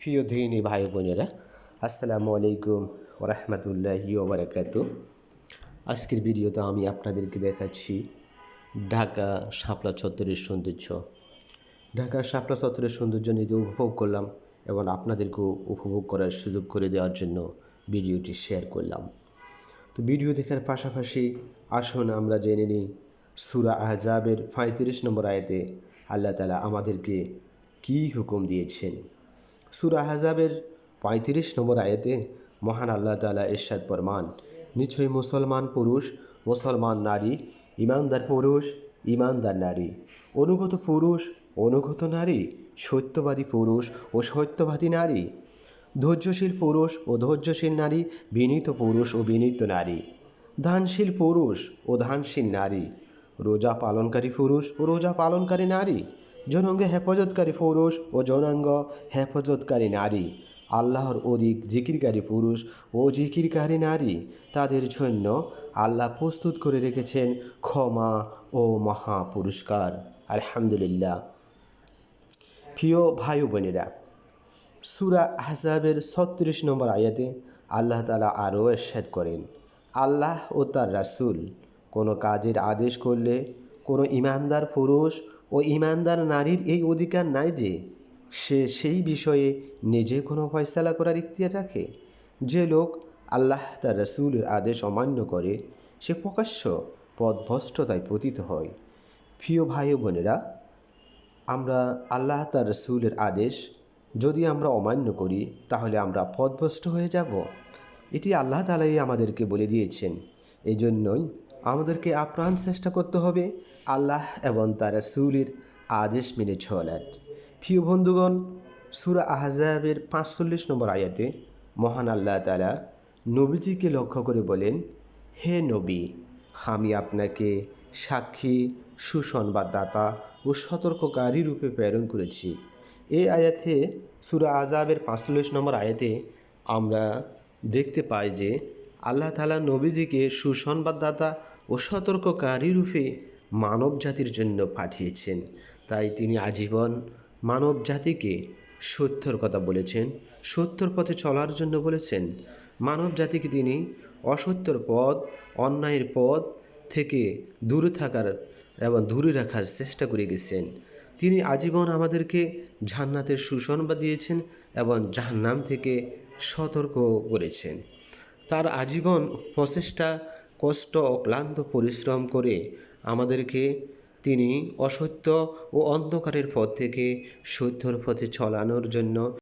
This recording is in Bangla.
প্রিয় দিনী ভাই বোনেরা, আসসালামু আলাইকুম ওরহমতুল্লাহি ওবরাকাতু। আজকের ভিডিওতে আমি আপনাদেরকে দেখাচ্ছি ঢাকা শাপলা চত্বরের সৌন্দর্য। ঢাকা শাপলা চত্বরের সৌন্দর্য নিজে উপভোগ করলাম এবং আপনাদেরকেও উপভোগ করার সুযোগ করে দেওয়ার জন্য ভিডিওটি শেয়ার করলাম। তো ভিডিও দেখার পাশাপাশি আসুন আমরা জেনে নিই সূরা আহজাবের ৩৫ নম্বর আয়াতে আল্লাহ তাআলা আমাদেরকে কী হুকুম দিয়েছেন। সূরা আহজাবের ৩৫ নম্বর আয়াতে মহান আল্লাহ তাআলা ইরশাদ ফরমান, নিশ্চয়ই মুসলমান পুরুষ, মুসলমান নারী, ঈমানদার পুরুষ, ঈমানদার নারী, অনুগত পুরুষ, অনুগত নারী, সত্যবাদী পুরুষ ও সত্যবাদী নারী, ধৈর্যশীল পুরুষ ও ধৈর্যশীল নারী, বিনীত পুরুষ ও বিনীত নারী, দানশীল পুরুষ ও দানশীল নারী, রোজা পালনকারী পুরুষ ও রোজা পালনকারী নারী, যৌনাঙ্গ হেফাজতকারী পুরুষ ও যৌনাঙ্গ হেফাজতকারী নারী, আল্লাহর অধিক জিকিরকারী পুরুষ ও জিকিরকারী নারী, তাদের জন্য আল্লাহ প্রস্তুত করে রেখেছেন ক্ষমা ও মহা পুরস্কার। আলহামদুলিল্লাহ। প্রিয় ভাই বোনেরা, সূরা আহজাবের ৩৬ নম্বর আয়াতে আল্লাহ তাআলা আরও ইরশাদ করেন, আল্লাহ ও তার রাসূল কোনো কাজের আদেশ করলে কোনো ঈমানদার পুরুষ ও ঈমানদার নারীর এই অধিকার নাই যে সে সেই বিষয়ে নিজে কোনো ফয়সালা করার ইখতিয়ার রাখে। যে লোক আল্লাহ তার রাসূলের আদেশ অমান্য করে সে প্রকাশ্য পথভ্রষ্টতায় পতিত হয়। প্রিয় ভাই ও বোনেরা, আমরা আল্লাহ তার রাসূলের আদেশ যদি আমরা অমান্য করি তাহলে আমরা পথভ্রষ্ট হয়ে যাব। এটি আল্লাহ তাআলাই আমাদেরকে বলে দিয়েছেন। এই জন্যই আমাদেরকে আপ্রাণ চেষ্টা করতে হবে আল্লাহ এবং তার রাসূলের আদেশ মেনে চলার। প্রিয় বন্ধুগণ, সূরা আহজাবের ৪৫ নম্বর আয়াতে মহান আল্লাহ তাআলা নবীজিকে লক্ষ্য করে বলেন, হে নবী, আমি আপনাকে সাক্ষী, সুসংবাদদাতা ও সতর্ককারী রূপে প্রেরণ করেছি। এই আয়াতে সূরা আহজাবের ৪৫ নম্বর আয়াতে আমরা দেখতে পাই যে আল্লাহ তাআলা নবীজিকে সুসংবাদদাতা ও সতর্ককারী রূপে মানব জাতির জন্য পাঠিয়েছেন। তাই তিনি আজীবন মানব জাতিকে সত্যর কথা বলেছেন, সত্যর পথে চলার জন্য বলেছেন। মানব জাতিকে তিনি অসত্যর পথ, অন্যায়ের পথ থেকে দূরে থাকার এবং দূরে রাখার চেষ্টা করে গেছেন। তিনি আজীবন আমাদেরকে জান্নাতের সুসংবাদ দিয়েছেন এবং জাহান্নাম থেকে সতর্ক করেছেন। তার আজীবন প্রচেষ্টা, কষ্ট ও ক্লান্ত পরিশ্রম করে আমাদেরকে তিনি অসত্য ও অন্ধকারের পথ থেকে সত্যর পথে চলানোর জন্য